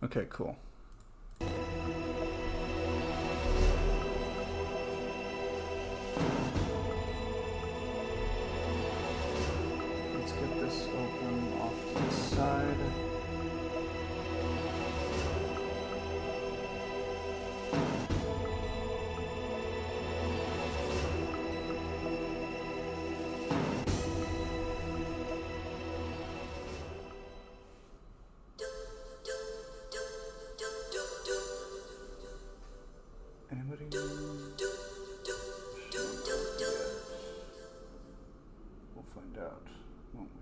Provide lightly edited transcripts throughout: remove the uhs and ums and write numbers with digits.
Okay, cool. Let's get this open off to the side. Anybody? We'll find out, won't we?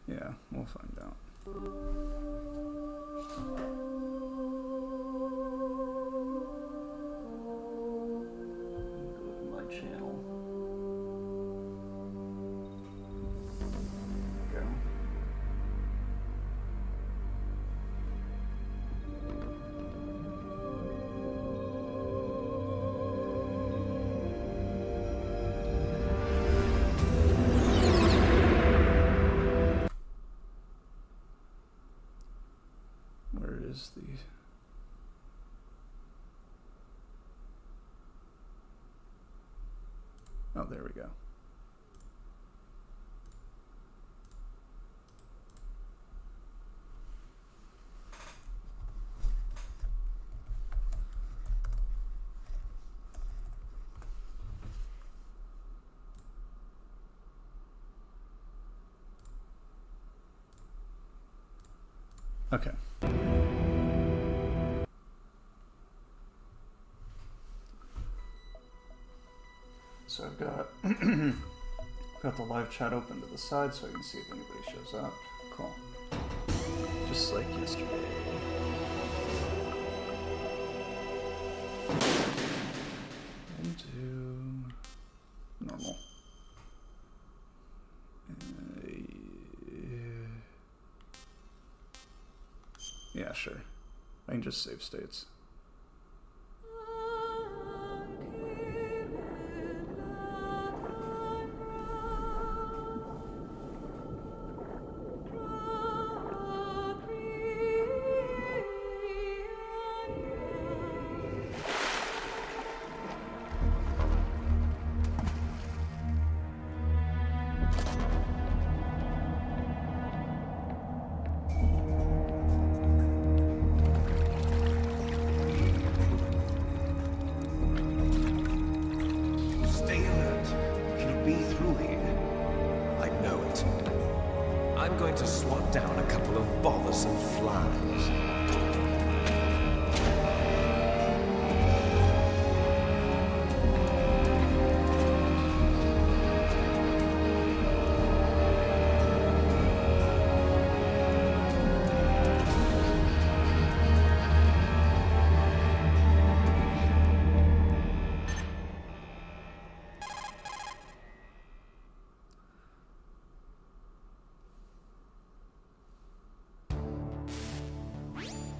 Yeah, we'll find out. Go to my channel. Go. Where is the... Oh, there we go. Okay. So I've got got the live chat open to the side so I can see if anybody shows up. Cool. Just like yesterday. Into normal. Yeah, sure. I can just save states. Stay alert. He'll be through here. I know it. I'm going to swat down a couple of bothersome flies.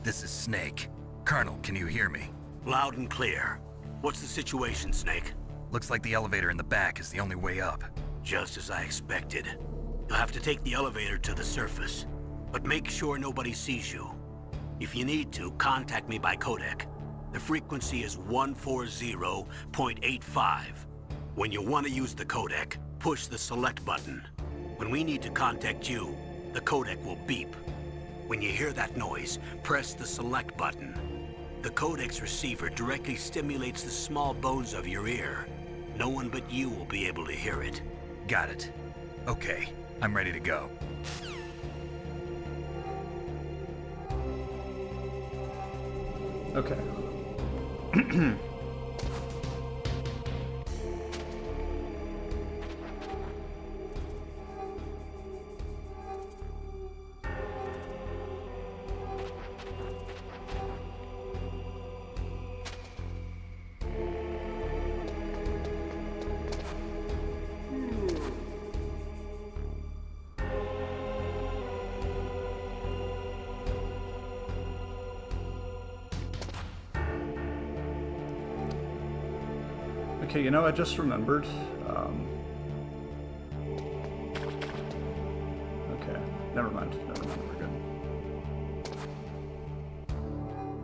This is Snake. Colonel, can you hear me? Loud and clear. What's the situation, Snake? Looks like the elevator in the back is the only way up. Just as I expected. You'll have to take the elevator to the surface, but make sure nobody sees you. If you need to, contact me by codec. The frequency is 140.85. When you want to use the codec, push the select button. When we need to contact you, the codec will beep. When you hear that noise, press the select button. The codec's receiver directly stimulates the small bones of your ear. No one but you will be able to hear it. Got it. Okay, I'm ready to go. Okay. Okay, you know, I just remembered. Okay, never mind. We're good.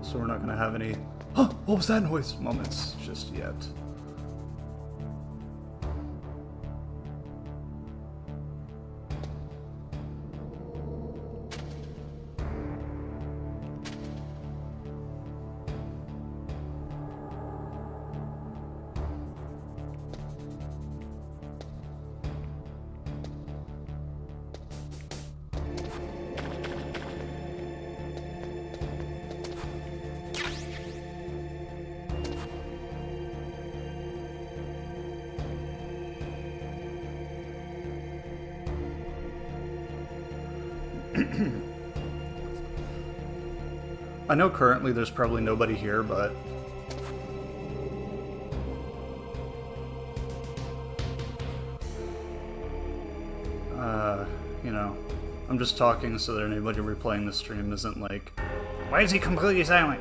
So we're not gonna have any, huh, what was that noise? Moments just yet. I know currently there's probably nobody here, but you know, I'm just talking so that anybody replaying the stream isn't like, why is he completely silent?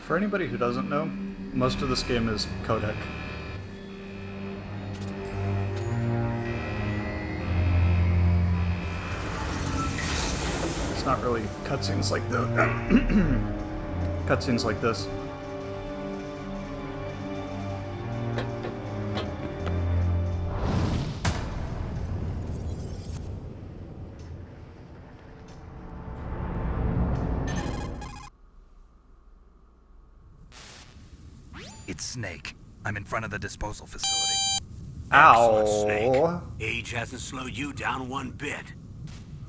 For anybody who doesn't know, most of this game is codec. It's not really cutscenes like the cutscenes like this. It's Snake. I'm in front of the disposal facility. Excellent, Ow. Snake. Age hasn't slowed you down one bit.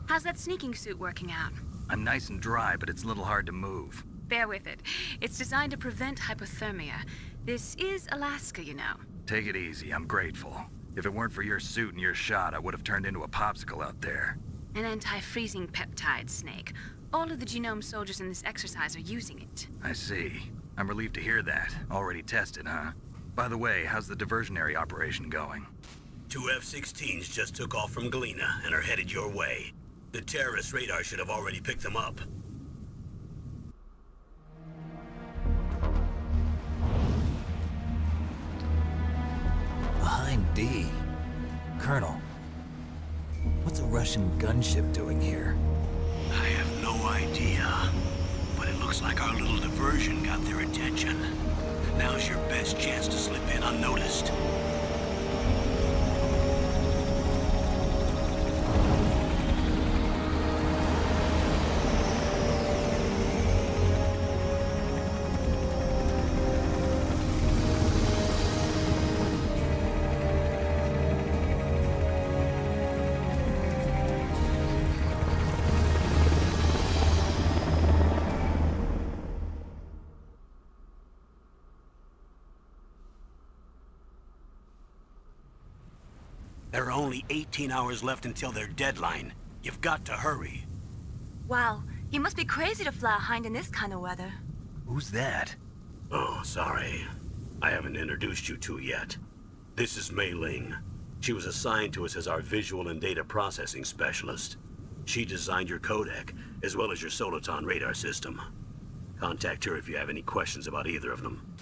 How's that sneaking suit working out? I'm nice and dry, but it's a little hard to move. Bear with it. It's designed to prevent hypothermia. This is Alaska, you know. Take it easy, I'm grateful. If it weren't for your suit and your shot, I would have turned into a popsicle out there. An anti-freezing peptide, Snake. All of the genome soldiers in this exercise are using it. I see. I'm relieved to hear that. Already tested, huh? By the way, how's the diversionary operation going? 2 F-16s just took off from Galena and are headed your way. The terrorist radar should have already picked them up. Behind D. Colonel, what's a Russian gunship doing here? I have no idea. But it looks like our little diversion got their attention. Now's your best chance to slip in unnoticed. There are only 18 hours left until their deadline. You've got to hurry. Wow, you must be crazy to fly a hind in this kind of weather. Who's that? Oh, sorry. I haven't introduced you to yet. This is Mei Ling. She was assigned to us as our visual and data processing specialist. She designed your codec, as well as your Soliton radar system. Contact her if you have any questions about either of them.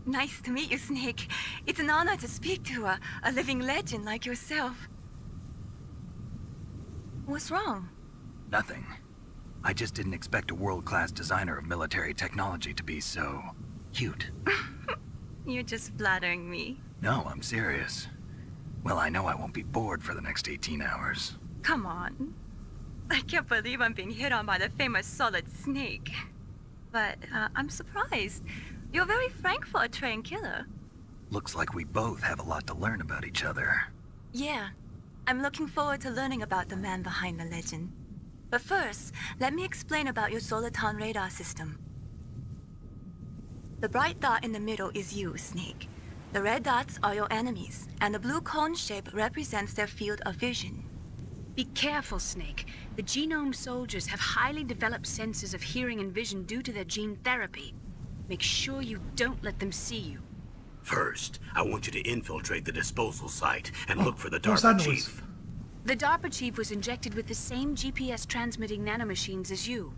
Nice to meet you, Snake. It's an honor to speak to a living legend like yourself. What's wrong? Nothing. I just didn't expect a world-class designer of military technology to be so... cute. You're just flattering me. No, I'm serious. Well, I know I won't be bored for the next 18 hours. Come on. I can't believe I'm being hit on by the famous Solid Snake. But I'm surprised. You're very frank for a trained killer. Looks like we both have a lot to learn about each other. Yeah. I'm looking forward to learning about the man behind the legend. But first, let me explain about your Soliton radar system. The bright dot in the middle is you, Snake. The red dots are your enemies, and the blue cone shape represents their field of vision. Be careful, Snake. The genome soldiers have highly developed senses of hearing and vision due to their gene therapy. Make sure you don't let them see you. First, I want you to infiltrate the disposal site and look for the What's that DARPA noise? chief. The DARPA chief was injected with the same GPS transmitting nanomachines as you.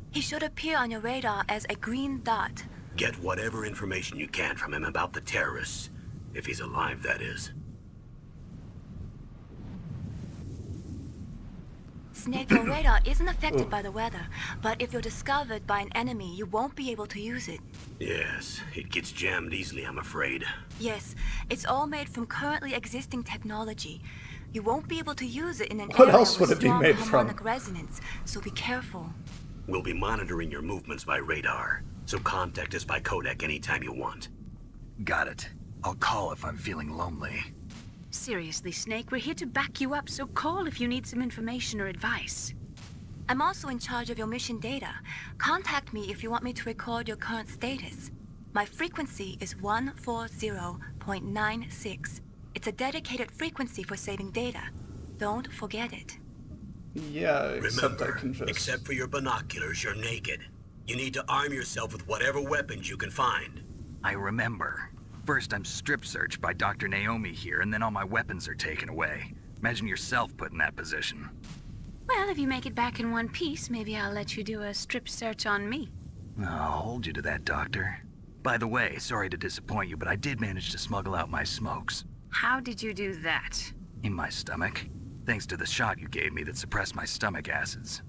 He should appear on your radar as a green dot. Get whatever information you can from him about the terrorists. If he's alive, that is. Snake, your radar isn't affected by the weather, but if you're discovered by an enemy, you won't be able to use it. Yes, it gets jammed easily, I'm afraid. Yes, it's all made from currently existing technology. You won't be able to use it in an What area else with would it be strong made from? harmonic resonance, so be careful. We'll be monitoring your movements by radar, so contact us by codec anytime you want. Got it. I'll call if I'm feeling lonely. Seriously, Snake, we're here to back you up, so call if you need some information or advice. I'm also in charge of your mission data. Contact me if you want me to record your current status. My frequency is 140.96. It's a dedicated frequency for saving data. Don't forget it. Yeah, except I Remember, can just... except for your binoculars, you're naked. You need to arm yourself with whatever weapons you can find. I remember. First, I'm strip searched by Dr. Naomi here, and then all my weapons are taken away. Imagine yourself put in that position. Well, if you make it back in one piece, maybe I'll let you do a strip search on me. I'll hold you to that, Doctor. By the way, sorry to disappoint you, but I did manage to smuggle out my smokes. How did you do that? In my stomach. Thanks to the shot you gave me that suppressed my stomach acids.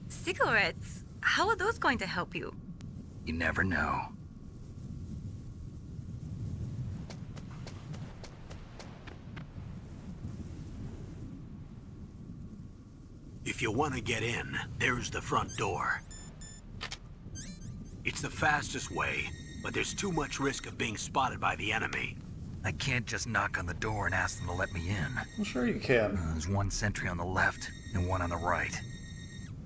Cigarettes? How are those going to help you? You never know. If you want to get in, there's the front door. It's the fastest way, but there's too much risk of being spotted by the enemy. I can't just knock on the door and ask them to let me in. I'm sure you can. There's one sentry on the left and one on the right.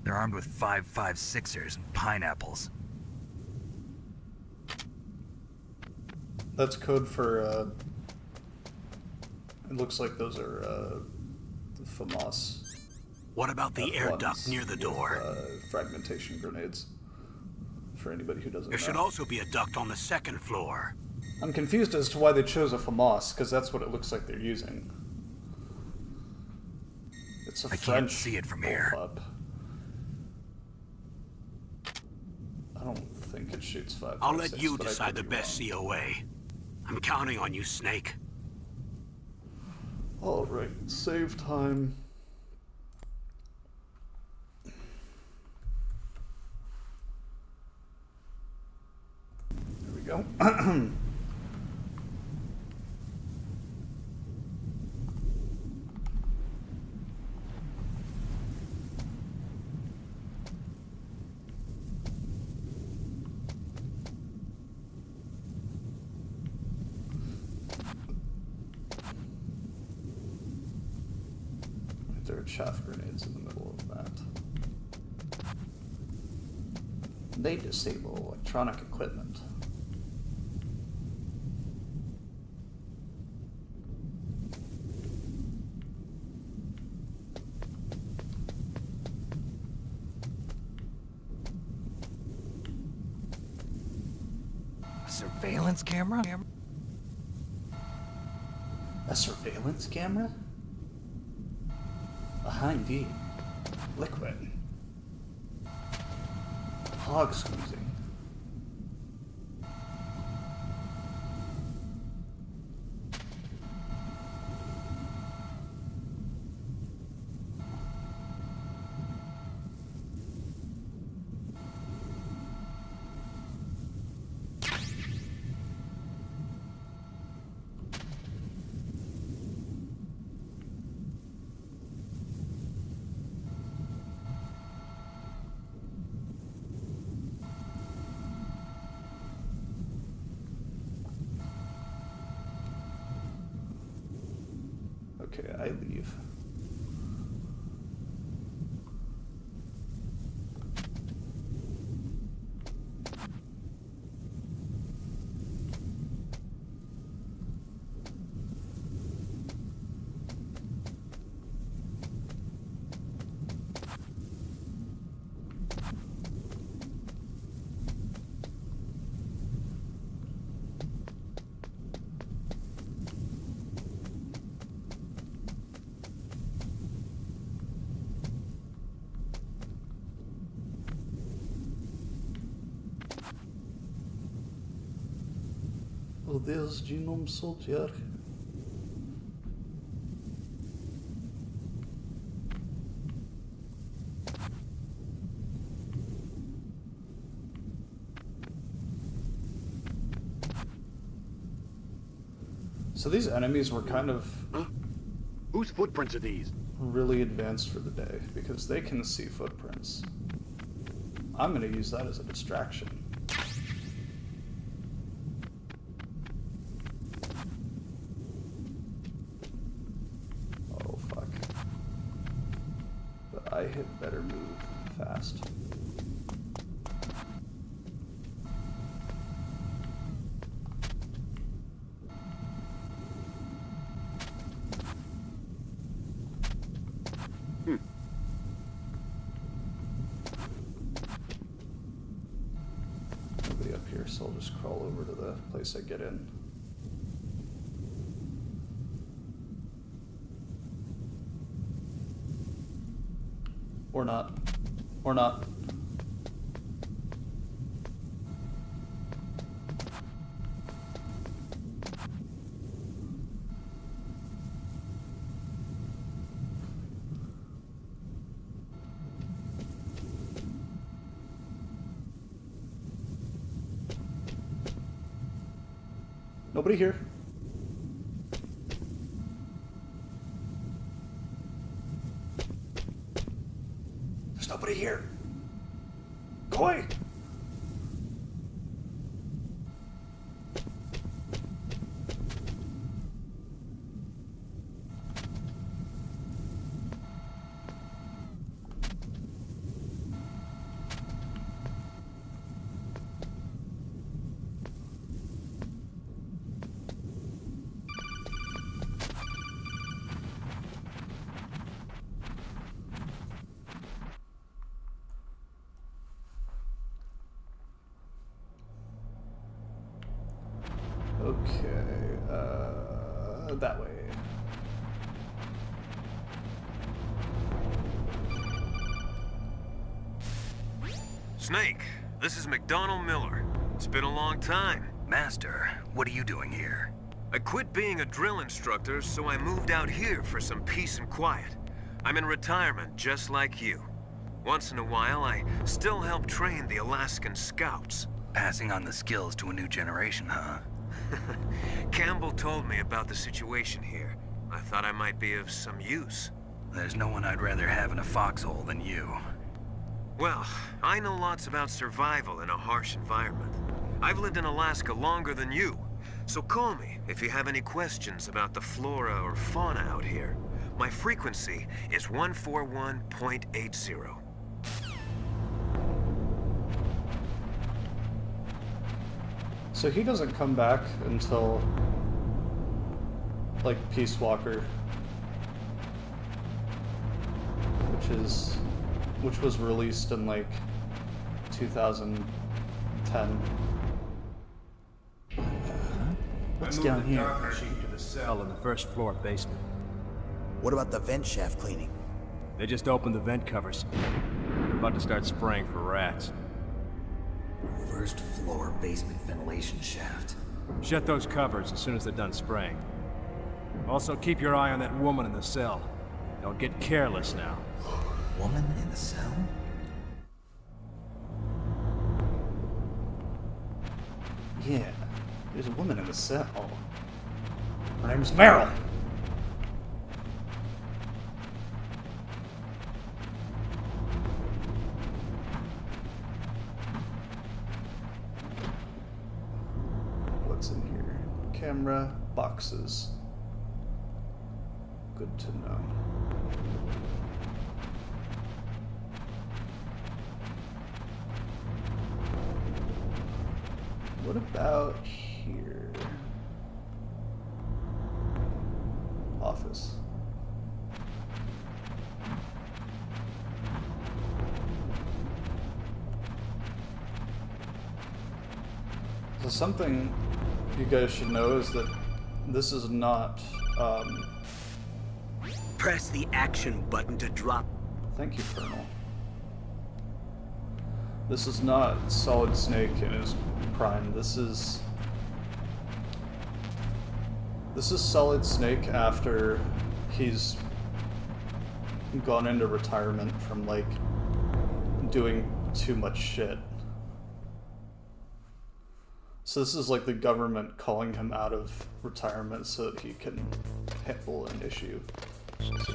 They're armed with 5.56ers and pineapples. That's code for, it looks like those are, the FAMAS. What about the air ones duct near the with, door? fragmentation grenades. For anybody who doesn't There should know. also be a duct on the second floor. I'm confused as to why they chose a FAMAS, because that's what it looks like they're using. It's a I can't French see it from here. bullpup. I don't think it shoots 5.56. I'll let you but I decide could the be best wrong. COA. I'm counting on you, Snake. Alright, save time. There we go. There are chaff grenades in the middle of that. They disable electronic equipment. surveillance camera? A surveillance camera? Aha, indeed. Liquid. Hog squeezing. Okay, I leave. Oh, there's Genome Soldier. So these enemies were kind of Huh? Whose footprints are these? really advanced for the day because they can see footprints. I'm gonna use that as a distraction. Oh fuck. But I had better move fast. Nobody up here, so I'll just crawl over to the place I get in. Or not. Or not. Nobody here. There's nobody here. Go away. Okay, that way. Snake, this is McDonald Miller. It's been a long time. Master, what are you doing here? I quit being a drill instructor, so I moved out here for some peace and quiet. I'm in retirement, just like you. Once in a while, I still help train the Alaskan Scouts. Passing on the skills to a new generation, huh? Campbell told me about the situation here. I thought I might be of some use. There's no one I'd rather have in a foxhole than you. Well, I know lots about survival in a harsh environment. I've lived in Alaska longer than you, so call me if you have any questions about the flora or fauna out here. My frequency is 141.80. So he doesn't come back until, like, Peace Walker, which was released in, like, 2010. What's I moved down the here? dark machine to the cell in the first floor basement. What about the vent shaft cleaning? They just opened the vent covers. They're about to start spraying for rats. First floor basement ventilation shaft. Shut those covers as soon as they're done spraying. Also, keep your eye on that woman in the cell. Don't get careless now. Woman in the cell? Yeah, there's a woman in the cell. Her name's Meryl. What's in here? Camera, boxes. Good to know. What about here? Office. So something you guys should know is that this is not, Press the action button to drop. thank you, Colonel. This is not Solid Snake in his prime. This is Solid Snake after he's gone into retirement from, like, doing too much shit. So this is like the government calling him out of retirement so that he can handle an issue. So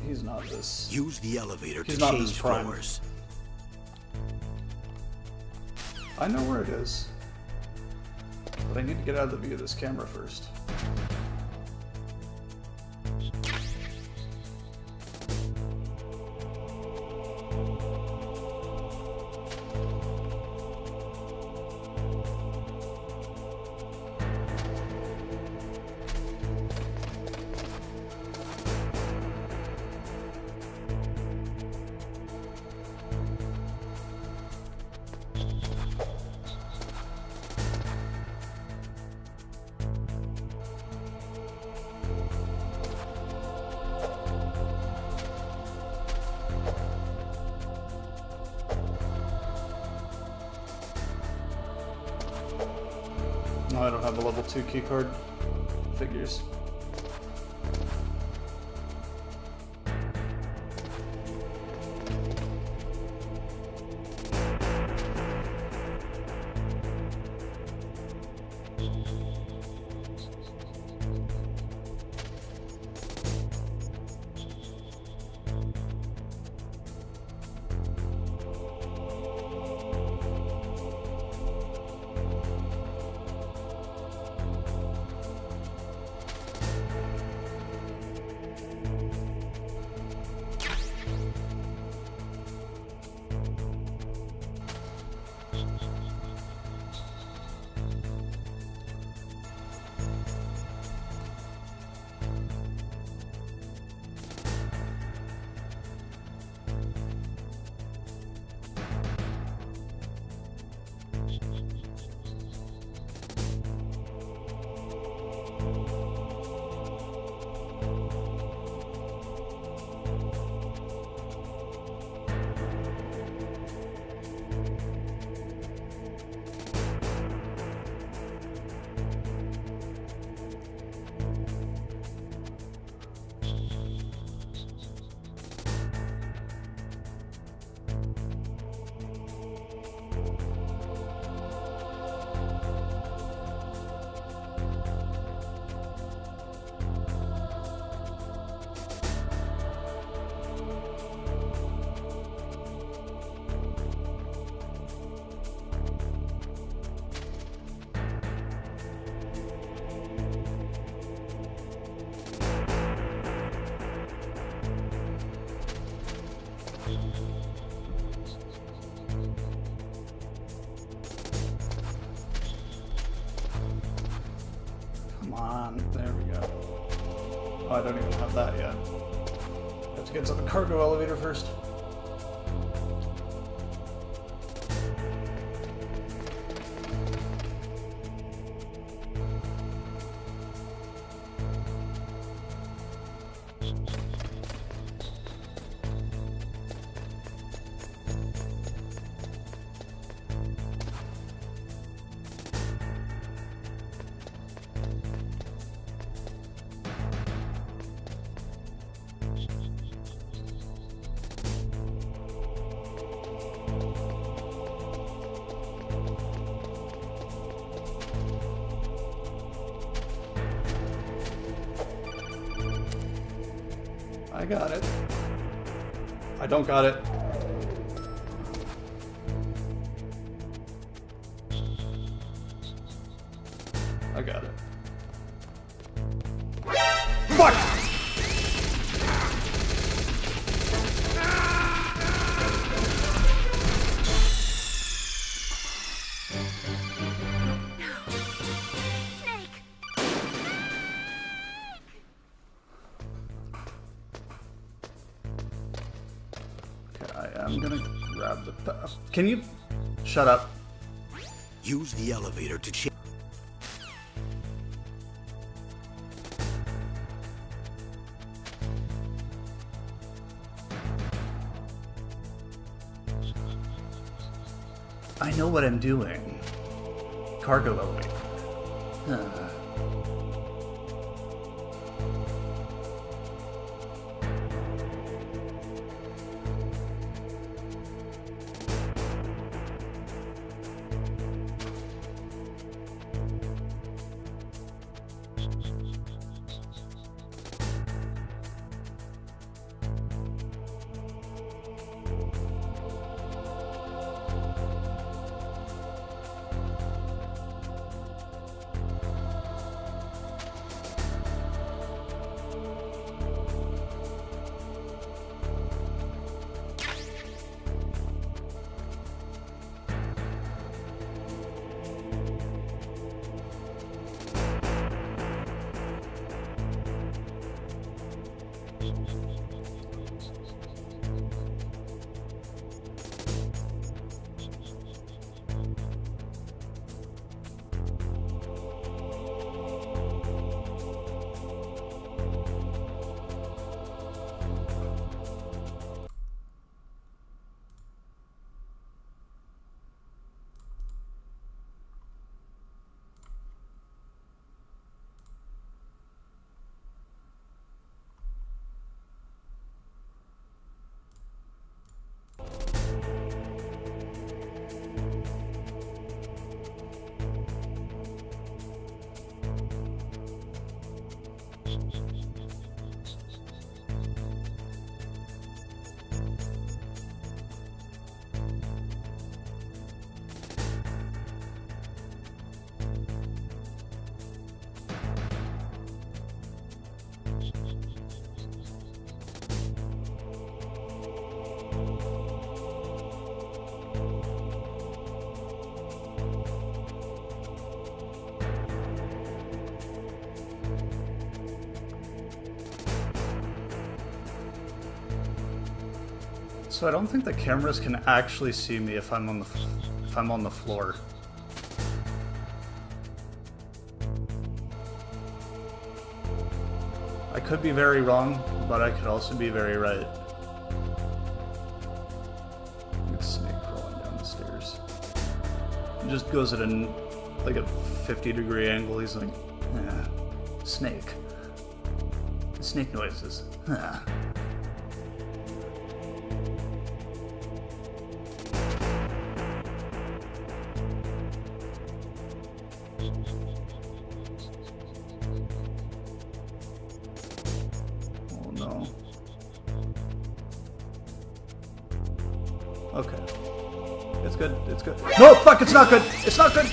he's not this. Use the elevator He's to not change his prime. floors. I know where it is, but I need to get out of the view of this camera first. No, I don't have a level 2 keycard. Figures. Come on, there we go. Oh, I don't even have that yet. Have to get to the cargo elevator first. I got it. I don't got it. I got it. Fuck! I'm gonna grab the... Can you... Shut up. Use the elevator to change. I know what I'm doing. Cargo elevator. So I don't think the cameras can actually see me if I'm on the floor. I could be very wrong, but I could also be very right. Look at Snake crawling down the stairs. He just goes at a 50-degree angle. He's like, Snake. Snake noises. Okay. It's good. It's good. No, fuck, it's not good. It's not good.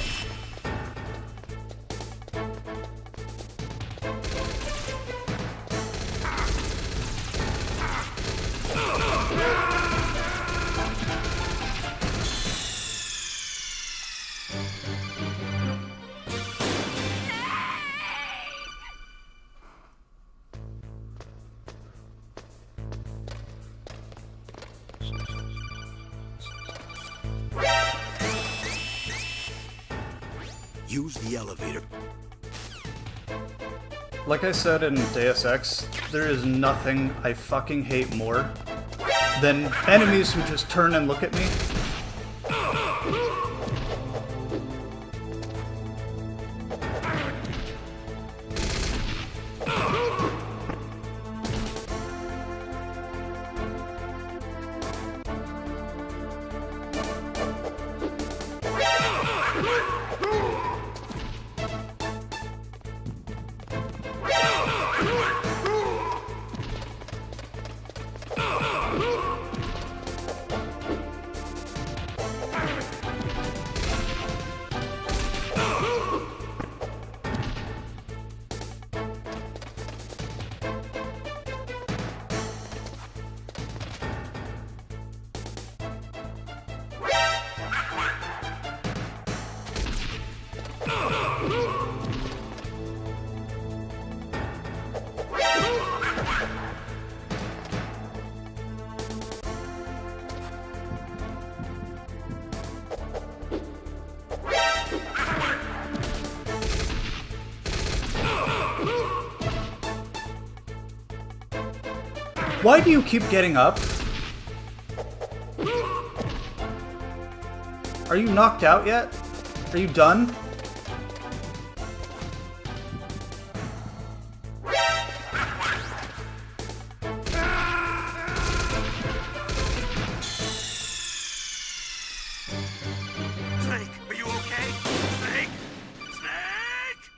Use the elevator. Like I said in Deus Ex, there is nothing I fucking hate more than enemies who just turn and look at me. Why do you keep getting up? Are you knocked out yet? Are you done? Snake, are you okay? Snake? Snake!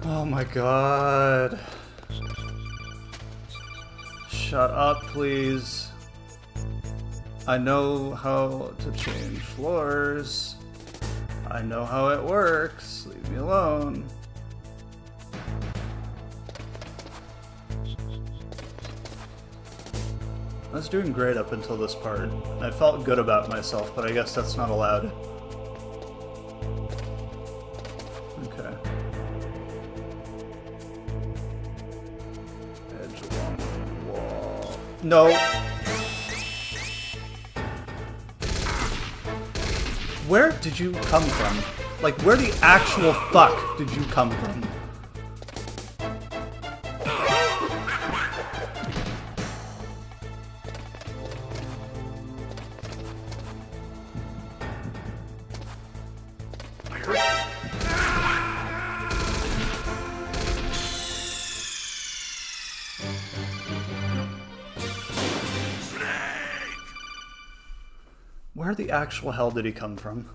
Oh my god. Shut up, please. I know how to change floors. I know how it works. Leave me alone. I was doing great up until this part. I felt good about myself, but I guess that's not allowed. Okay. Edge along the wall. No! Where did you come from? Like, where the actual fuck did you come from? Where the actual hell did he come from?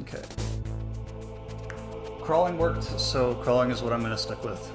Okay. Crawling worked, so crawling is what I'm gonna stick with.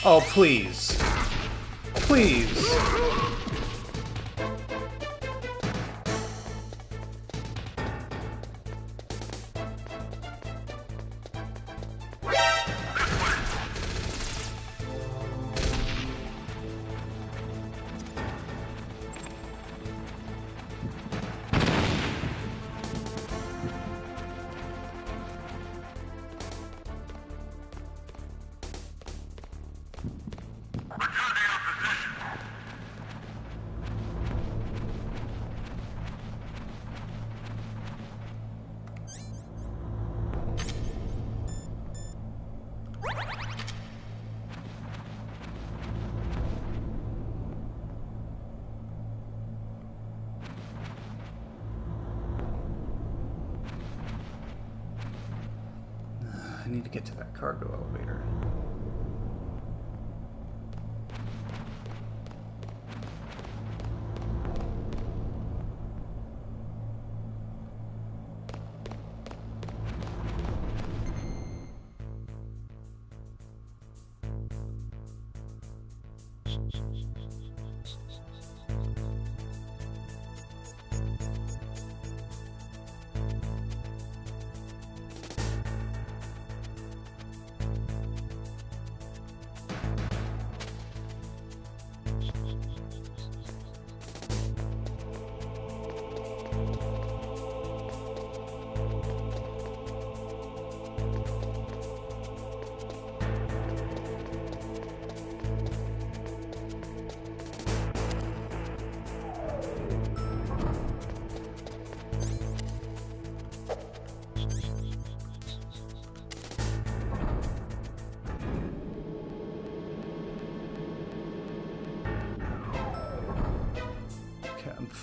Oh, please. Please. I need to get to that cargo elevator.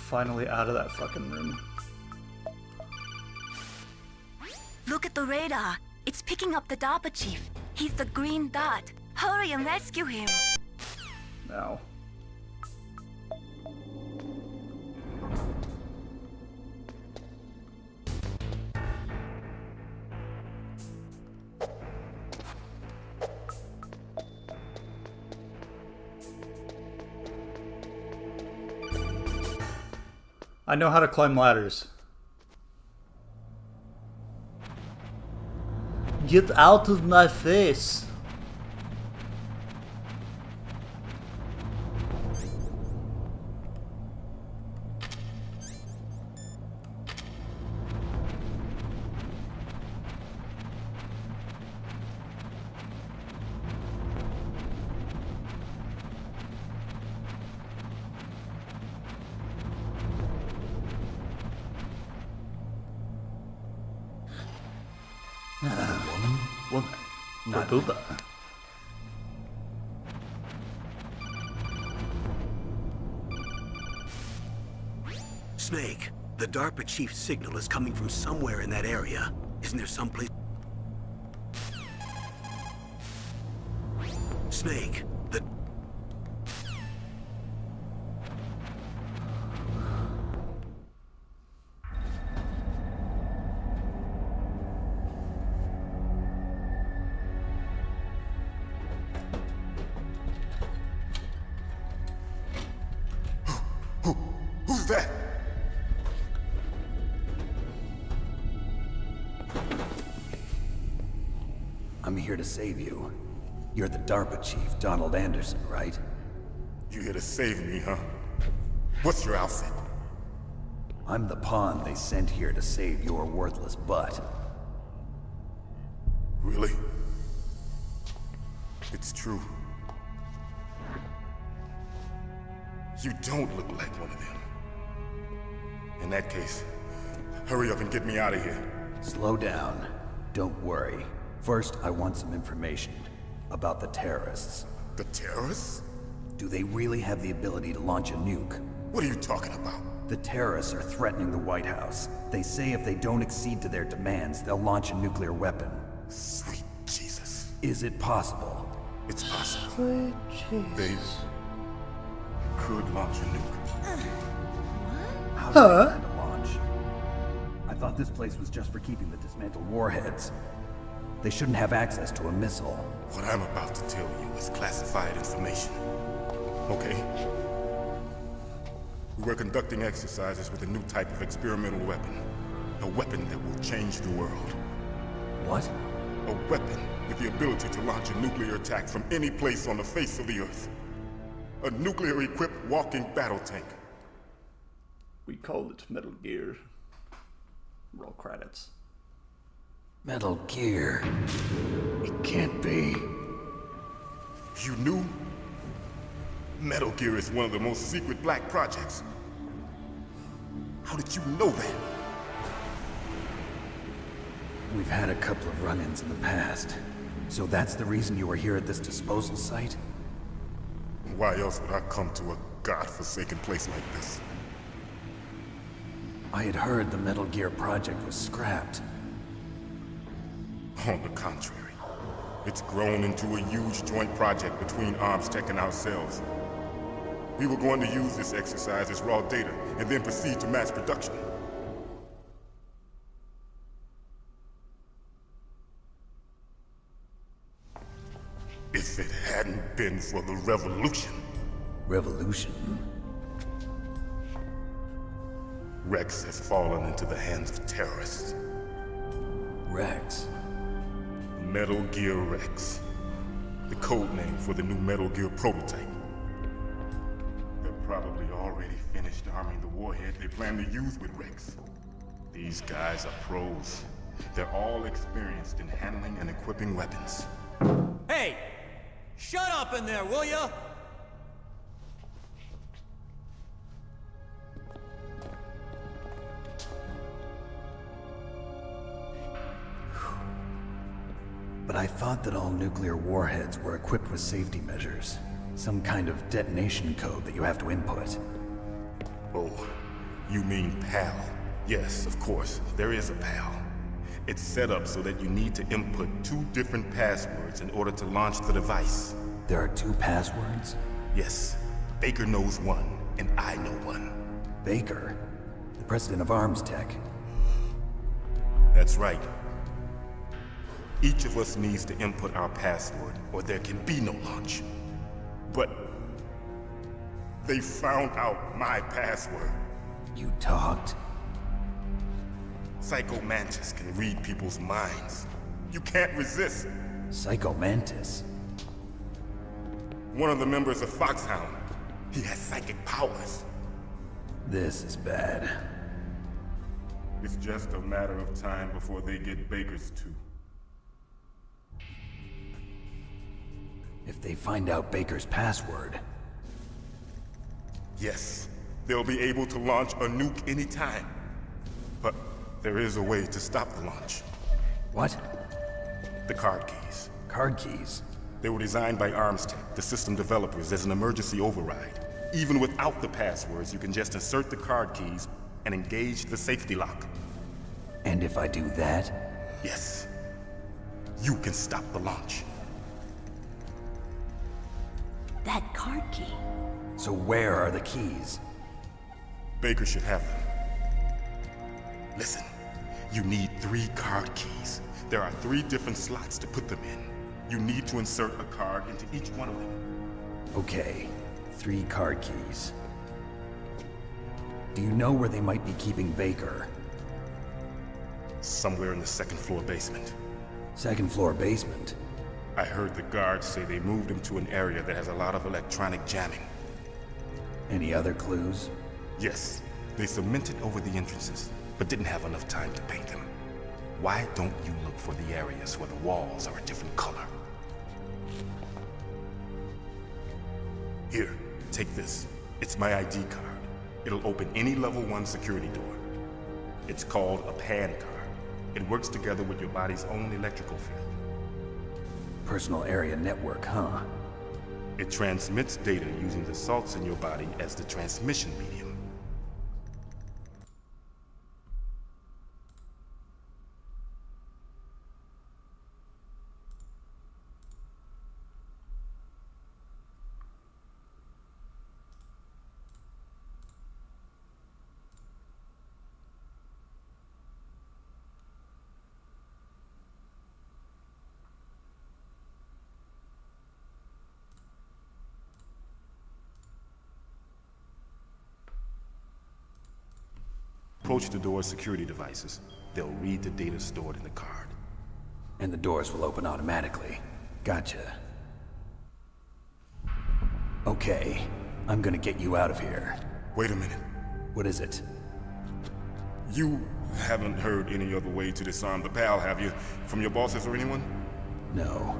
finally out of that fucking room. Look at the radar. It's picking up the DARPA chief. He's the green dot. Hurry and rescue him. Now. I know how to climb ladders. Get out of my face! Woman. Not Booba. Snake, the DARPA chief's signal is coming from somewhere in that area. Isn't there someplace? Snake, the... Who's that? I'm here to save you. You're the DARPA chief, Donald Anderson, right? You here to save me, huh? What's your outfit? I'm the pawn they sent here to save your worthless butt. Really? It's true. You don't look like one of them. In that case, hurry up and get me out of here. Slow down. Don't worry. First, I want some information about the terrorists. The terrorists? Do they really have the ability to launch a nuke? What are you talking about? The terrorists are threatening the White House. They say if they don't accede to their demands, they'll launch a nuclear weapon. Sweet Jesus. Is it possible? It's possible. They could launch a nuke. How do they plan to launch? I thought this place was just for keeping the dismantled warheads. They shouldn't have access to a missile. What I'm about to tell you is classified information. Okay? We were conducting exercises with a new type of experimental weapon. A weapon that will change the world. What? A weapon with the ability to launch a nuclear attack from any place on the face of the Earth. A nuclear-equipped walking battle tank. We call it Metal Gear. Roll credits. Metal Gear. It can't be. You knew? Metal Gear is one of the most secret black projects. How did you know that? We've had a couple of run-ins in the past. So that's the reason you were here at this disposal site? Why else would I come to a godforsaken place like this? I had heard the Metal Gear project was scrapped. On the contrary, it's grown into a huge joint project between ArmsTech and ourselves. We were going to use this exercise as raw data and then proceed to mass production. If it hadn't been for the revolution. Revolution? Rex has fallen into the hands of terrorists. Rex? Metal Gear Rex. The code name for the new Metal Gear prototype. They're probably already finished arming the warhead they plan to use with Rex. These guys are pros. They're all experienced in handling and equipping weapons. Hey! Shut up in there, will ya? But I thought that all nuclear warheads were equipped with safety measures. Some kind of detonation code that you have to input. Oh, You mean PAL? Yes, of course, there is a PAL. It's set up so that you need to input 2 different passwords in order to launch the device. There are 2 passwords? Yes, Baker knows one, and I know one. Baker? The president of Arms Tech. That's right. Each of us needs to input our password, or there can be no launch. But they found out my password. You talked? Psycho Mantis can read people's minds. You can't resist. Psycho Mantis? One of the members of Foxhound. He has psychic powers. This is bad. It's just a matter of time before they get Baker's too. If they find out Baker's password... Yes, they'll be able to launch a nuke anytime. But there is a way to stop the launch. What? The card keys. Card keys? They were designed by Arms Tech, the system developers, as an emergency override. Even without the passwords, you can just insert the card keys and engage the safety lock. And if I do that? Yes. You can stop the launch. That card key. So where are the keys? Baker should have them. Listen, you need 3 card keys. There are 3 different slots to put them in. You need to insert a card into each one of them. Okay, 3 card keys. Do you know where they might be keeping Baker? Somewhere in the 2nd floor basement. 2nd floor basement? I heard the guards say they moved him to an area that has a lot of electronic jamming. Any other clues? Yes, they cemented over the entrances, but didn't have enough time to paint them. Why don't you look for the areas where the walls are a different color? Here, take this. It's my ID card. It'll open any level 1 security door. It's called a PAN card. It works together with your body's own electrical field. Personal area network, huh? It transmits data using the salts in your body as the transmission medium. Approach the door's security devices. They'll read the data stored in the card. And the doors will open automatically. Gotcha. Okay, I'm gonna get you out of here. Wait a minute. What is it? You haven't heard any other way to disarm the PAL, have you? From your bosses or anyone? No.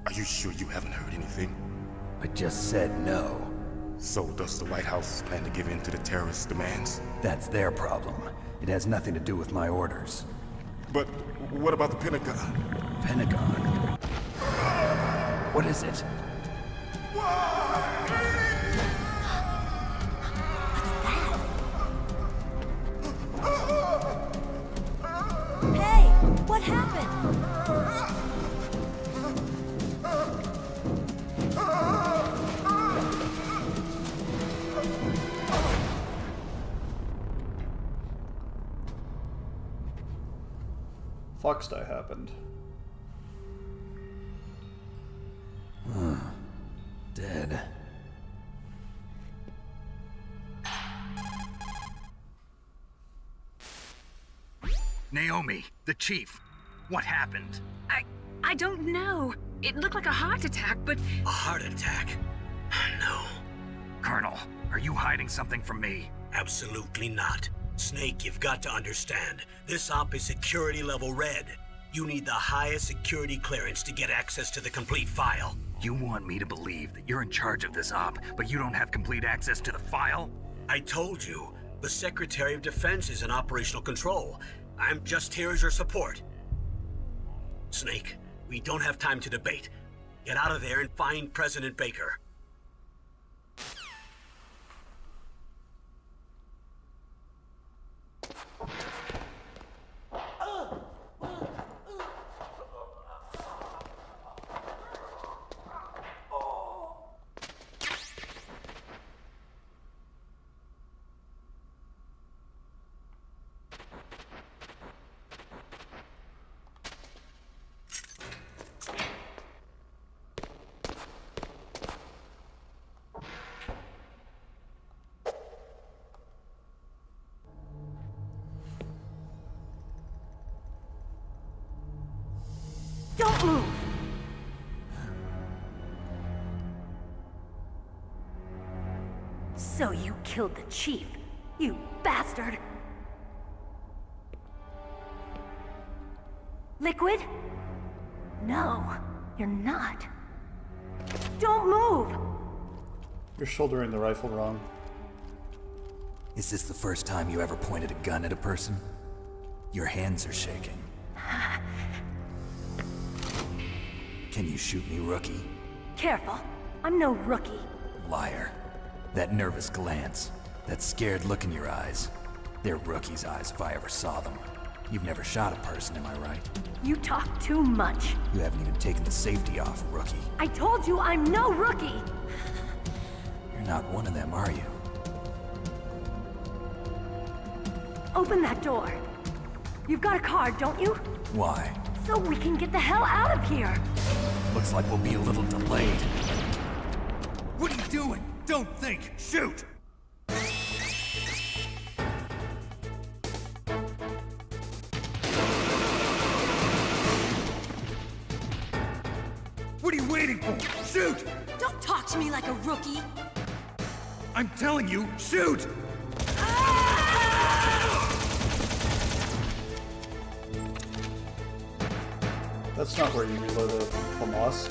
Are you sure you haven't heard anything? I just said no. So does the White House plan to give in to the terrorists' demands? That's their problem. It has nothing to do with my orders. But what about the Pentagon? Pentagon? What is it? Hey, what happened? Fox die happened. Dead. Naomi, the chief. What happened? I don't know. It looked like a heart attack, but... A heart attack? No. Colonel, are you hiding something from me? Absolutely not. Snake, you've got to understand. This op is security level red. You need the highest security clearance to get access to the complete file. You want me to believe that you're in charge of this op, but you don't have complete access to the file? I told you, the Secretary of Defense is in operational control. I'm just here as your support. Snake, we don't have time to debate. Get out of there and find President Baker. Don't move! So you killed the chief, you bastard! Liquid? No, you're not. Don't move! You're shouldering the rifle wrong. Is this the first time you ever pointed a gun at a person? Your hands are shaking. Can you shoot me, rookie? Careful, I'm no rookie. Liar. That nervous glance, that scared look in your eyes. They're rookie's eyes if I ever saw them. You've never shot a person, am I right? You talk too much. You haven't even taken the safety off, rookie. I told you I'm no rookie! You're not one of them, are you? Open that door. You've got a card, don't you? Why? So we can get the hell out of here! Looks like we'll be a little delayed. What are you doing? Don't think! Shoot! What are you waiting for? Shoot! Don't talk to me like a rookie! I'm telling you, shoot! That's not where you reload a FAMAS.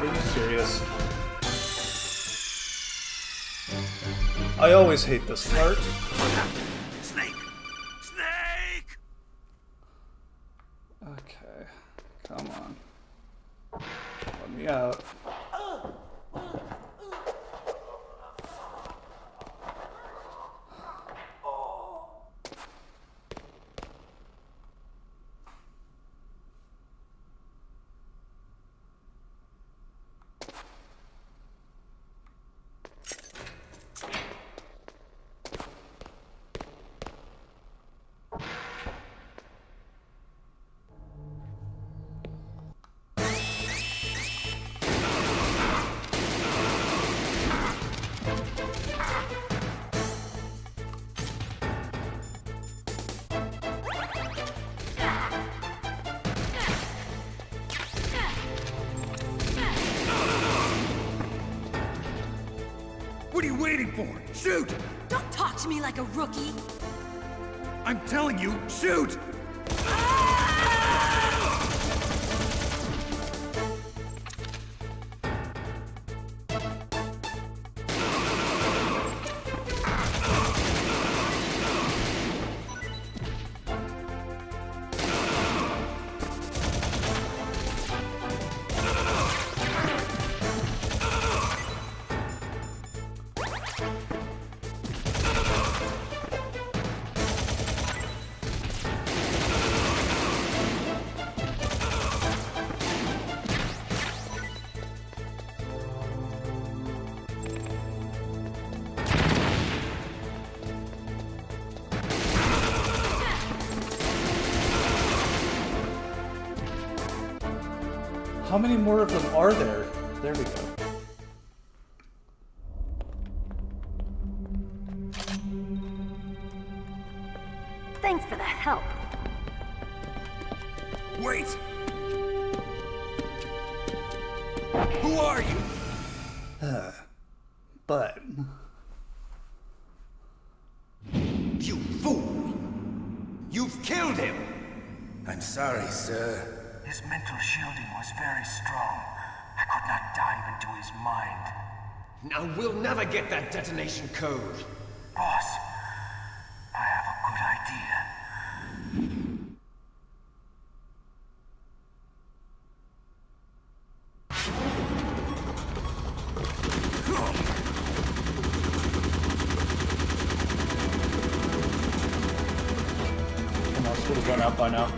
Are you serious? I always hate this part. Snake! Snake! Okay, come on. Let me out. What are you waiting for? Shoot! Don't talk to me like a rookie! I'm telling you, shoot! How many more of them are there? There we go. Thanks for the help. Wait! Who are you? But You fool! You've killed him! I'm sorry, sir. His mental shielding was very strong. I could not dive into his mind. Now we'll never get that detonation code. Boss, I have a good idea. Come on, would have run out by now.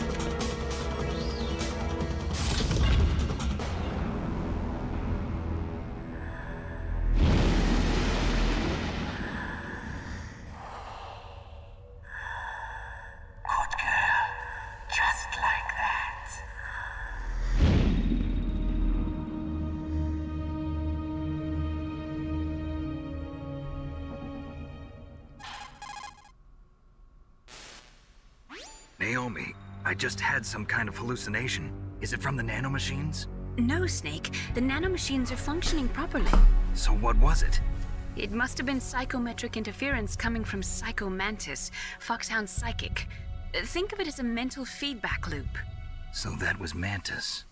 Naomi, I just had some kind of hallucination. Is it from the nanomachines? No, Snake. The nanomachines are functioning properly. So what was it? It must have been psychometric interference coming from Psycho Mantis, Foxhound's psychic. Think of it as a mental feedback loop. So that was Mantis.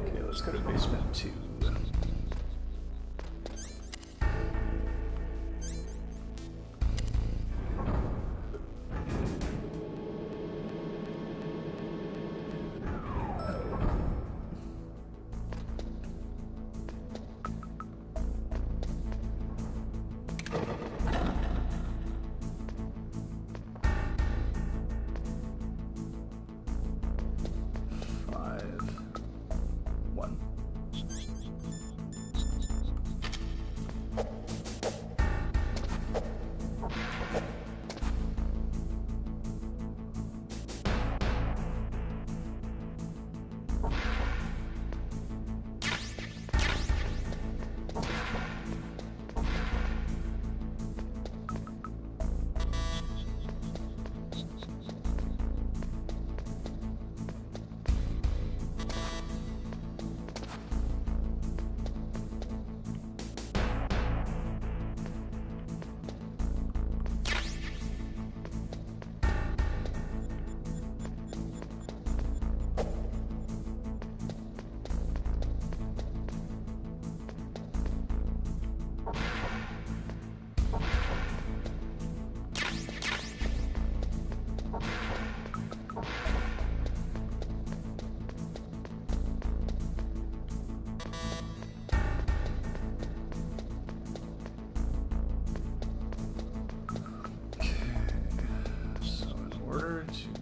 Okay, let's go to basement 2.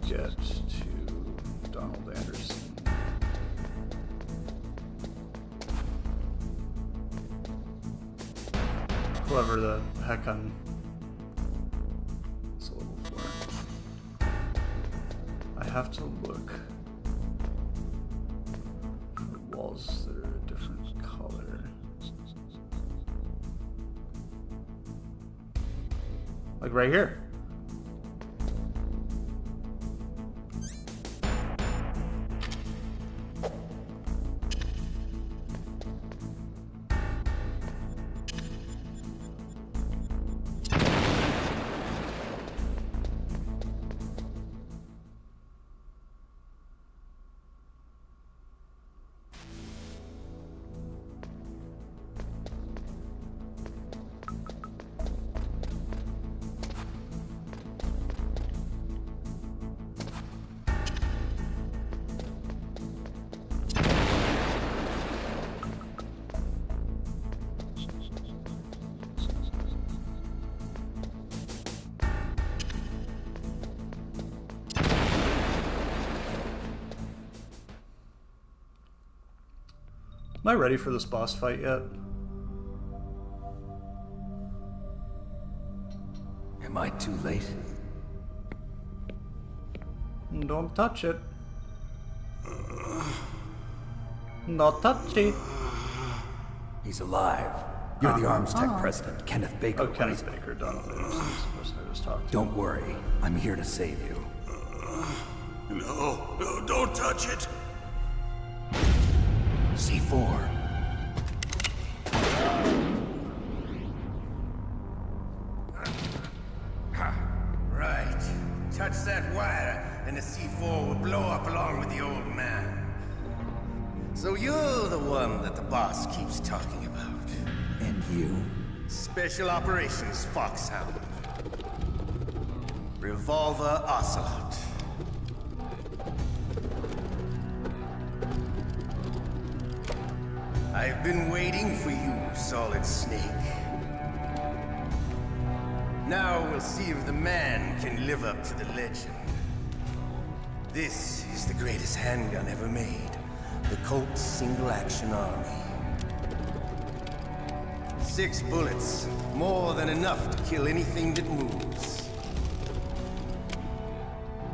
Get to Donald Anderson. Whoever the heck I'm... It's a level 4. I have to look for walls that are a different color. Like right here. Am I ready for this boss fight yet? Am I too late? Don't touch it. Not touch it. He's alive. You're the Arms Tech president, Kenneth Baker. Oh, Kenneth Baker, Donald Anderson is the person I just talked to. Don't worry. I'm here to save you. No, don't touch it. C4. Right. Touch that wire, and the C4 will blow up along with the old man. So you're the one that the boss keeps talking about. And you? Special Operations Foxhound. Revolver Ocelot. I've been waiting for you, Solid Snake. Now we'll see if the man can live up to the legend. This is the greatest handgun ever made. The Colt's Single Action Army. 6 bullets, more than enough to kill anything that moves.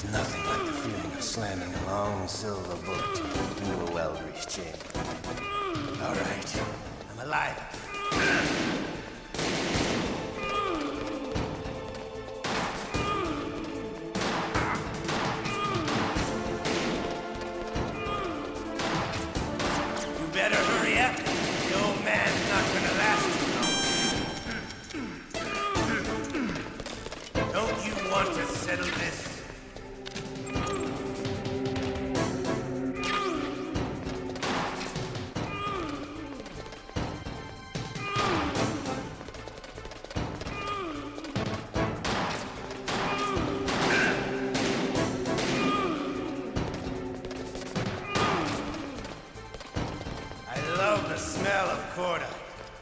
There's nothing like the feeling of slamming a long silver bullet into a well-greased chamber. All right, I'm alive. You better hurry up. The old man's not gonna last too long. Don't you want to settle this?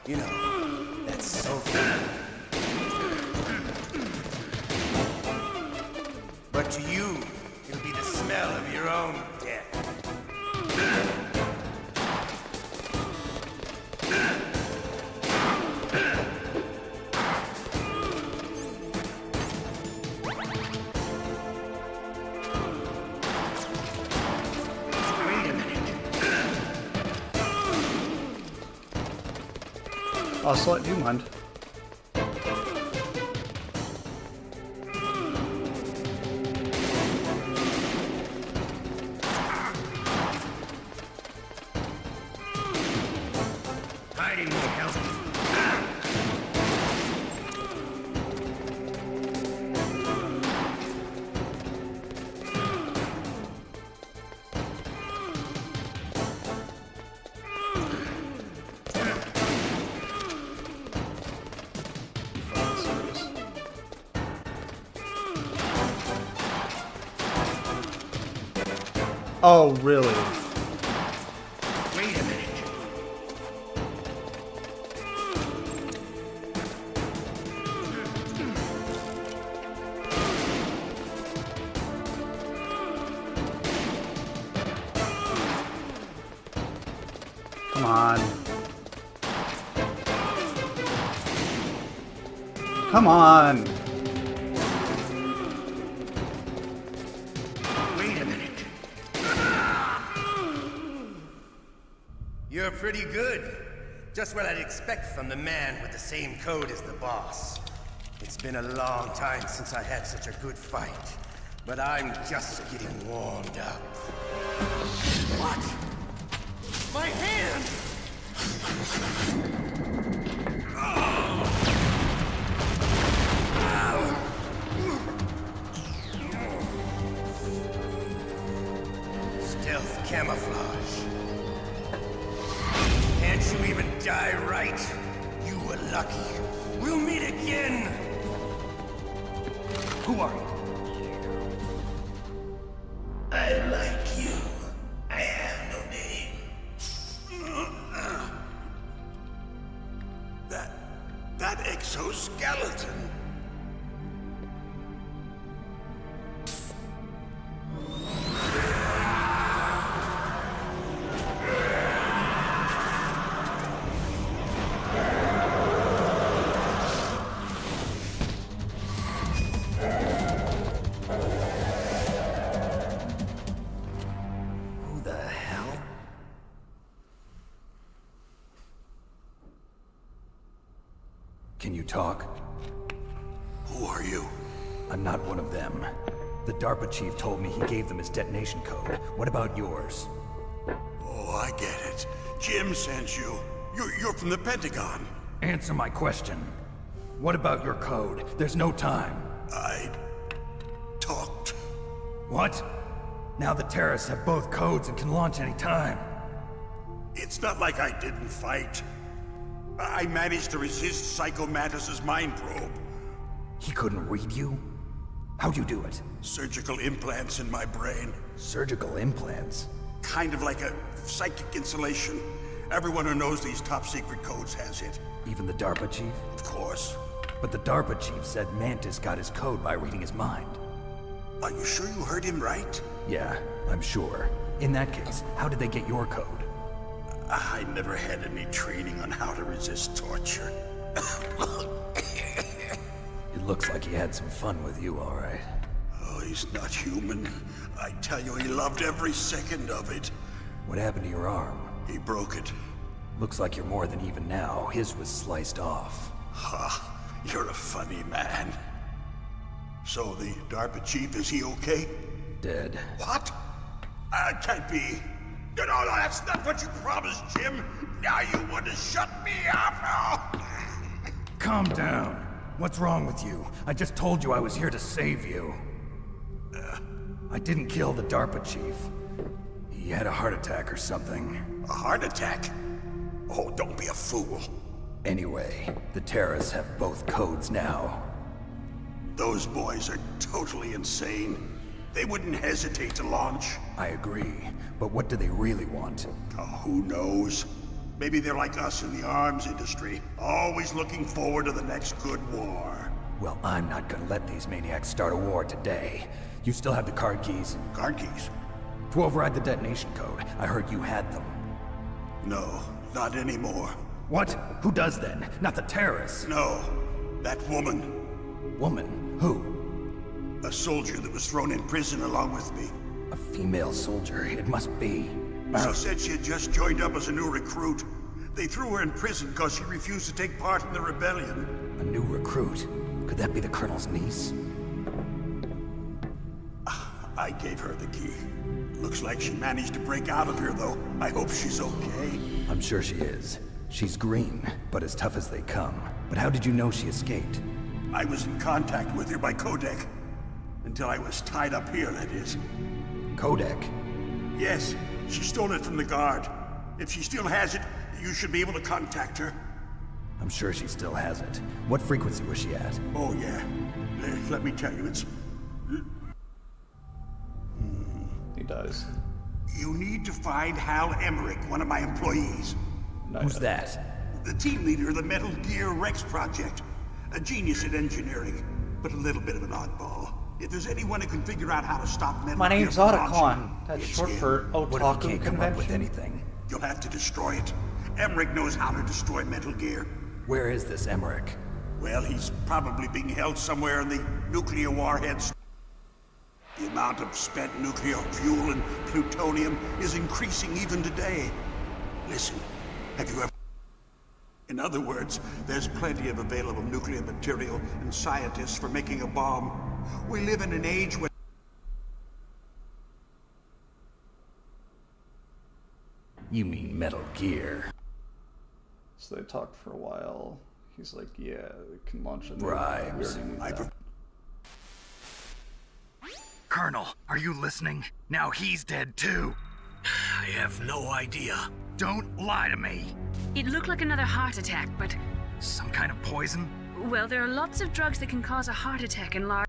You know, that's so good. But to you, it'll be the smell of your own death. I'll slut, do you mind? Hiding won't help. Oh, really? Wait a minute. Come on. Come on. Wait a minute. You're pretty good. Just what I'd expect from the man with the same code as the boss. It's been a long time since I had such a good fight, but I'm just getting warmed up. What? My hand! Stealth camouflage. Can't you even die right? You were lucky. We'll meet again! Who are you? I like you. I have no name. That exoskeleton. Who the hell? Can you talk? Who are you? I'm not one of them. The DARPA chief told me he gave them his detonation code. What about yours? Oh, I get it. Jim sent you. You're from the Pentagon. Answer my question. What about your code? There's no time. I talked. What? Now the terrorists have both codes and can launch any time. It's not like I didn't fight. I managed to resist Psycho Mantis's mind probe. He couldn't read you? How'd you do it? Surgical implants in my brain. Surgical implants? Kind of like a psychic insulation. Everyone who knows these top secret codes has it. Even the DARPA chief? Of course. But the DARPA chief said Mantis got his code by reading his mind. Are you sure you heard him right? Yeah, I'm sure. In that case, how did they get your code? I never had any training on how to resist torture. It looks like he had some fun with you, all right. Oh He's not human. I tell you, he loved every second of it. What happened to your arm? He broke it. Looks like you're more than even now. His was sliced off. Ha, you're a funny man. So the DARPA chief, is he okay? Dead. What? That can't be. No, that's not what you promised, Jim. Now you want to shut me up? Calm down. What's wrong with you? I just told you I was here to save you. I didn't kill the DARPA chief. He had a heart attack or something. A heart attack? Oh, don't be a fool. Anyway, the terrorists have both codes now. Those boys are totally insane. They wouldn't hesitate to launch. I agree, but what do they really want? Oh, who knows? Maybe they're like us in the arms industry, always looking forward to the next good war. Well, I'm not gonna let these maniacs start a war today. You still have the card keys? Card keys? To override the detonation code. I heard you had them. No, not anymore. What? Who does then? Not the terrorists? No, that woman. Woman? Who? A soldier that was thrown in prison along with me. A female soldier, it must be. She said she had just joined up as a new recruit. They threw her in prison because she refused to take part in the rebellion. A new recruit? Could that be the Colonel's niece? I gave her the key. Looks like she managed to break out of here, though. I hope she's okay. I'm sure she is. She's green, but as tough as they come. But how did you know she escaped? I was in contact with her by codec. Until I was tied up here, that is. Codec? Yes, she stole it from the guard. If she still has it, you should be able to contact her. I'm sure she still has it. What frequency was she at? Oh, yeah. Let me tell you, it's... He dies. You need to find Hal Emmerich, one of my employees. Who's that? The team leader of the Metal Gear Rex project. A genius at engineering, but a little bit of an oddball. If there's anyone who can figure out how to stop Metal My Gear name's from Otacon. launching, That's it's short him. for What if Otaku he can't come up with Convention. anything? You'll have to destroy it. Emmerich knows how to destroy Metal Gear. Where is this Emmerich? Well, he's probably being held somewhere in the nuclear warheads. The amount of spent nuclear fuel and plutonium is increasing even today. Listen, have you ever... In other words, there's plenty of available nuclear material and scientists for making a bomb. We live in an age when... You mean Metal Gear. So they talk for a while. He's like, yeah, we can launch it. Right. We already knew that. Colonel, are you listening? Now he's dead too. I have no idea. Don't lie to me. It looked like another heart attack, but... Some kind of poison? Well, there are lots of drugs that can cause a heart attack in large...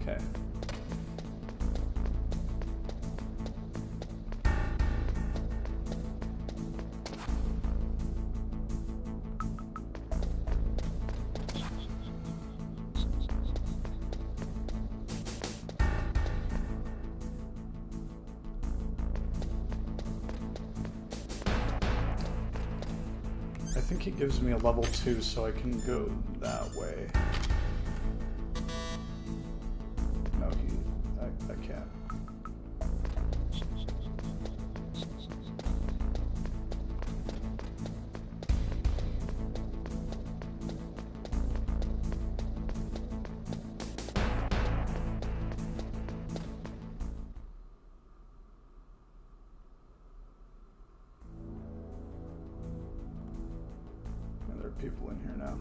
Okay. I think he gives me a level 2 so I can go that way. No, I can't. And there are people in here now.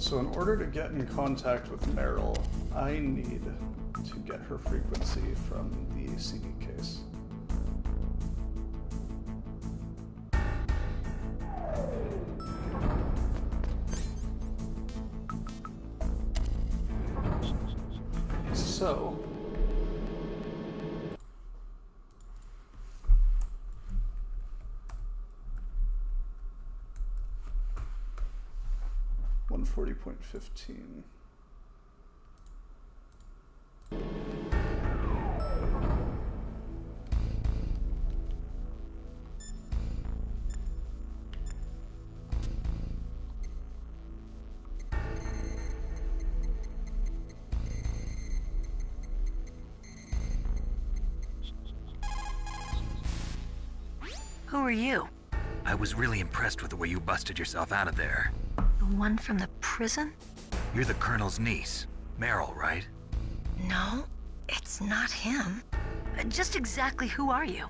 So in order to get in contact with Meryl, I need to get her frequency from the CD case. So... $140.15. Who are you? I was really impressed with the way you busted yourself out of there. The one from the prison? You're the Colonel's niece, Meryl, right? No, it's not him. Just exactly who are you?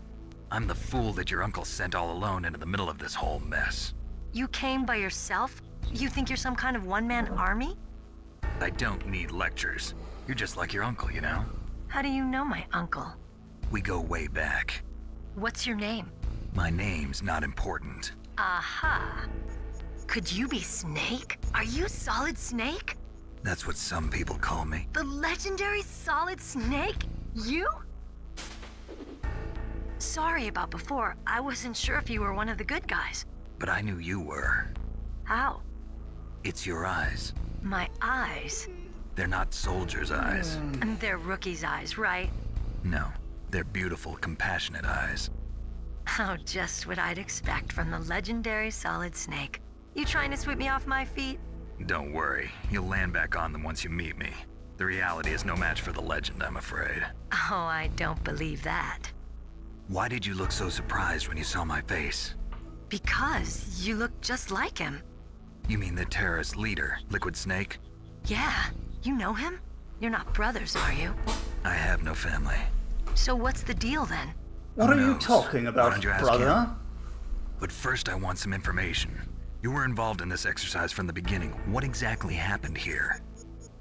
I'm the fool that your uncle sent all alone into the middle of this whole mess. You came by yourself? You think you're some kind of one-man army? I don't need lectures. You're just like your uncle, you know? How do you know my uncle? We go way back. What's your name? My name's not important. Aha. Could you be Snake? Are you Solid Snake? That's what some people call me. The legendary Solid Snake? You? Sorry about before. I wasn't sure if you were one of the good guys. But I knew you were. How? It's your eyes. My eyes? They're not soldiers' eyes. And they're rookies' eyes, right? No, they're beautiful, compassionate eyes. Oh, just what I'd expect from the legendary Solid Snake. You trying to sweep me off my feet? Don't worry, you'll land back on them once you meet me. The reality is no match for the legend, I'm afraid. Oh, I don't believe that. Why did you look so surprised when you saw my face? Because you look just like him. You mean the terrorist leader, Liquid Snake? Yeah, you know him? You're not brothers, are you? I have no family. So what's the deal then? What are you talking about, brother? But first I want some information. You were involved in this exercise from the beginning. What exactly happened here?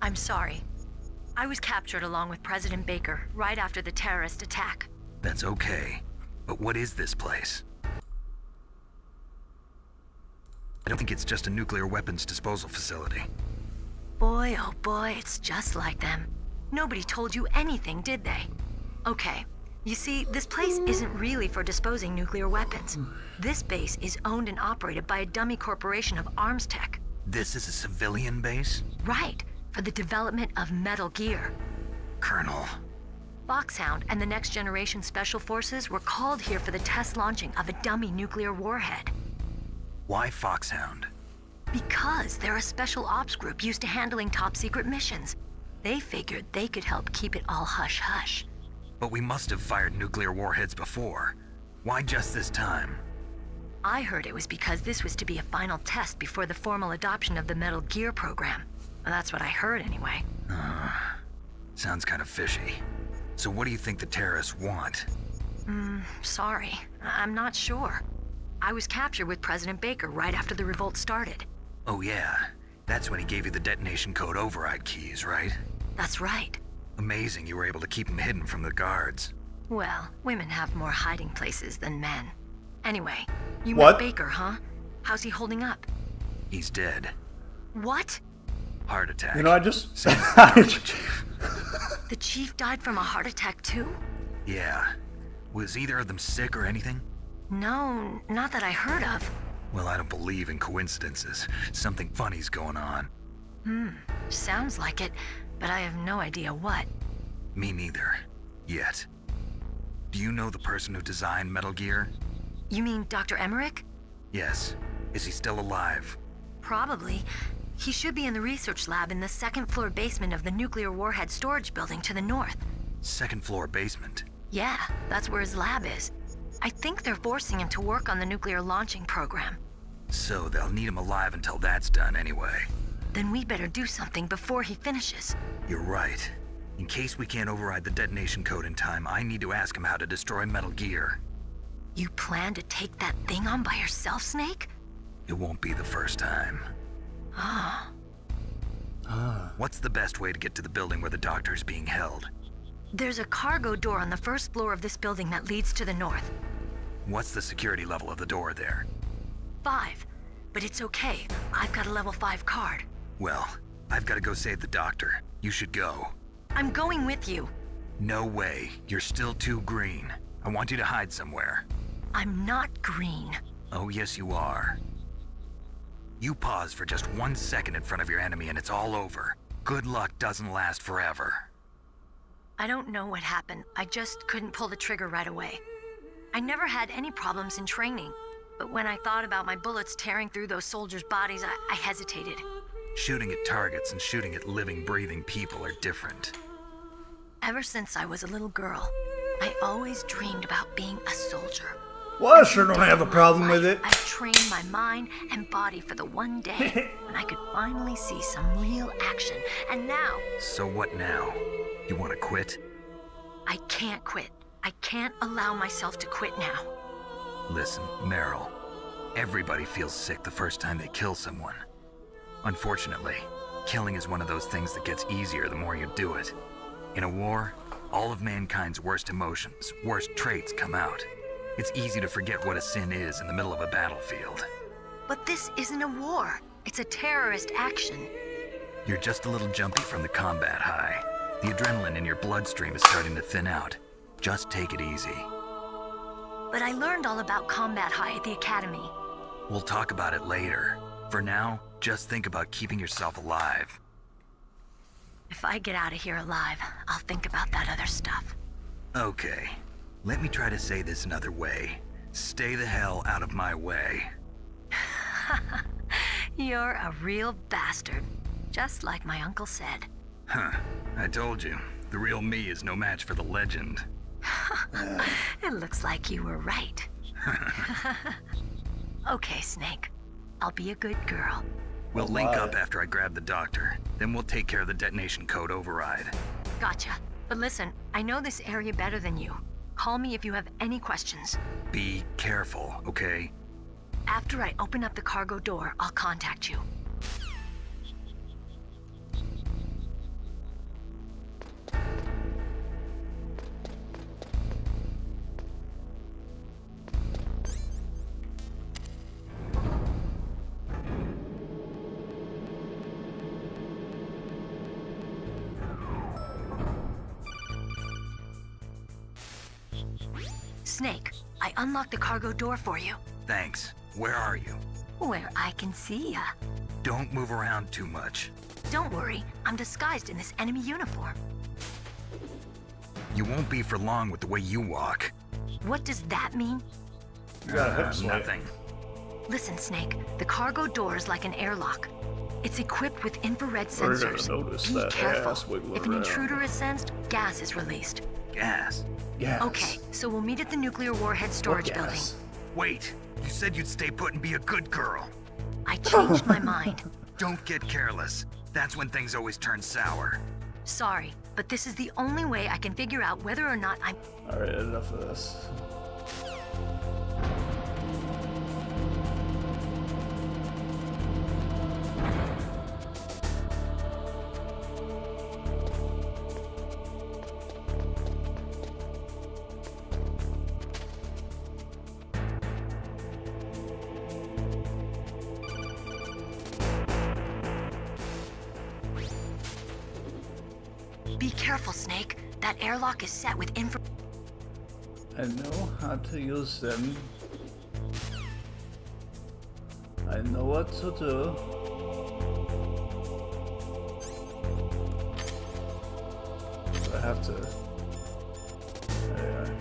I'm sorry. I was captured along with President Baker right after the terrorist attack. That's okay. But what is this place? I don't think it's just a nuclear weapons disposal facility. Boy, oh boy, it's just like them. Nobody told you anything, did they? Okay. You see, this place isn't really for disposing nuclear weapons. This base is owned and operated by a dummy corporation of arms tech. This is a civilian base? Right, for the development of Metal Gear. Colonel. Foxhound and the Next Generation Special Forces were called here for the test launching of a dummy nuclear warhead. Why Foxhound? Because they're a special ops group used to handling top secret missions. They figured they could help keep it all hush-hush. But we must have fired nuclear warheads before. Why just this time? I heard it was because this was to be a final test before the formal adoption of the Metal Gear program. Well, that's what I heard anyway. Sounds kind of fishy. So what do you think the terrorists want? Sorry. I'm not sure. I was captured with President Baker right after the revolt started. Oh yeah, that's when he gave you the detonation code override keys, right? That's right. Amazing you were able to keep them hidden from the guards. Well, women have more hiding places than men. Anyway, you What? met Baker, huh? How's he holding up? He's dead. What? Heart attack. You know, I just... Same as the chief. The chief died from a heart attack too? Yeah. Was either of them sick or anything? No, not that I heard of. Well, I don't believe in coincidences. Something funny's going on. Sounds like it, but I have no idea what. Me neither. Yet. Do you know the person who designed Metal Gear? You mean Dr. Emmerich? Yes. Is he still alive? Probably. He should be in the research lab in the second floor basement of the nuclear warhead storage building to the north. Second floor basement? Yeah, that's where his lab is. I think they're forcing him to work on the nuclear launching program. So they'll need him alive until that's done anyway. Then we better do something before he finishes. You're right. In case we can't override the detonation code in time, I need to ask him how to destroy Metal Gear. You plan to take that thing on by yourself, Snake? It won't be the first time. Oh. What's the best way to get to the building where the doctor's being held? There's a cargo door on the first floor of this building that leads to the north. What's the security level of the door there? 5. But it's okay. I've got a level 5 card. Well, I've got to go save the doctor. You should go. I'm going with you. No way. You're still too green. I want you to hide somewhere. I'm not green. Oh, yes, you are. You pause for just 1 second in front of your enemy and it's all over. Good luck doesn't last forever. I don't know what happened. I just couldn't pull the trigger right away. I never had any problems in training, but when I thought about my bullets tearing through those soldiers' bodies, I hesitated. Shooting at targets and shooting at living, breathing people are different. Ever since I was a little girl, I always dreamed about being a soldier. Well, I sure don't have a problem with it. I've trained my mind and body for the one day when I could finally see some real action, and now... So what now? You want to quit? I can't quit. I can't allow myself to quit now. Listen, Meryl. Everybody feels sick the first time they kill someone. Unfortunately, killing is one of those things that gets easier the more you do it. In a war, all of mankind's worst emotions, worst traits come out. It's easy to forget what a sin is in the middle of a battlefield. But this isn't a war. It's a terrorist action. You're just a little jumpy from the combat high. The adrenaline in your bloodstream is starting to thin out. Just take it easy. But I learned all about combat high at the academy. We'll talk about it later. For now, just think about keeping yourself alive. If I get out of here alive, I'll think about that other stuff. Okay. Let me try to say this another way. Stay the hell out of my way. You're a real bastard. Just like my uncle said. Huh. I told you. The real me is no match for the legend. It looks like you were right. Okay, Snake. I'll be a good girl. We'll link up after I grab the doctor. Then we'll take care of the detonation code override. Gotcha. But listen, I know this area better than you. Call me if you have any questions. Be careful, okay? After I open up the cargo door, I'll contact you. Snake, I unlocked the cargo door for you. Thanks. Where are you? Where I can see ya. Don't move around too much. Don't worry, I'm disguised in this enemy uniform. You won't be for long with the way you walk. What does that mean? Nothing. Listen, Snake, the cargo door is like an airlock. It's equipped with infrared sensors. Be careful. If an intruder is sensed, gas is released. Gas? Yes. Okay, so we'll meet at the nuclear warhead storage building. Wait, you said you'd stay put and be a good girl. I changed my mind. Don't get careless. That's when things always turn sour. Sorry, but this is the only way I can figure out whether or not I'm... Alright, enough of this. Be careful, Snake. That airlock is set with infra... I know how to use them. I know what to do. But I have to... There they are.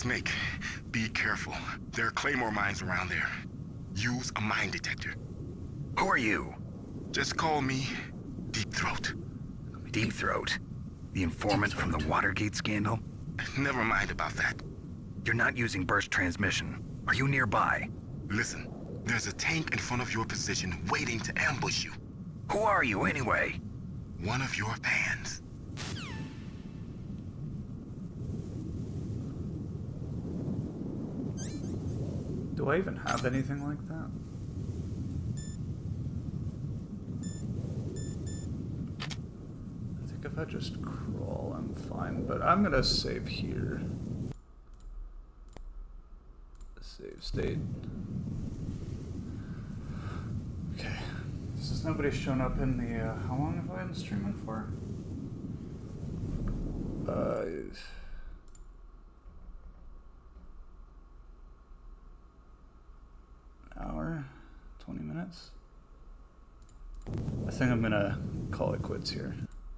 Snake, be careful. There are claymore mines around there. Use a mine detector. Who are you? Just call me Deep Throat. Deep Throat? The informant from the Watergate scandal? Never mind about that. You're not using burst transmission. Are you nearby? Listen, there's a tank in front of your position waiting to ambush you. Who are you, anyway? One of your fans. Do I even have anything like that? I think if I just crawl, I'm fine, but I'm gonna save here. Save state. Okay. Since nobody's shown up in the, how long have I been streaming for? An hour? 20 minutes? I think I'm gonna call it quits here.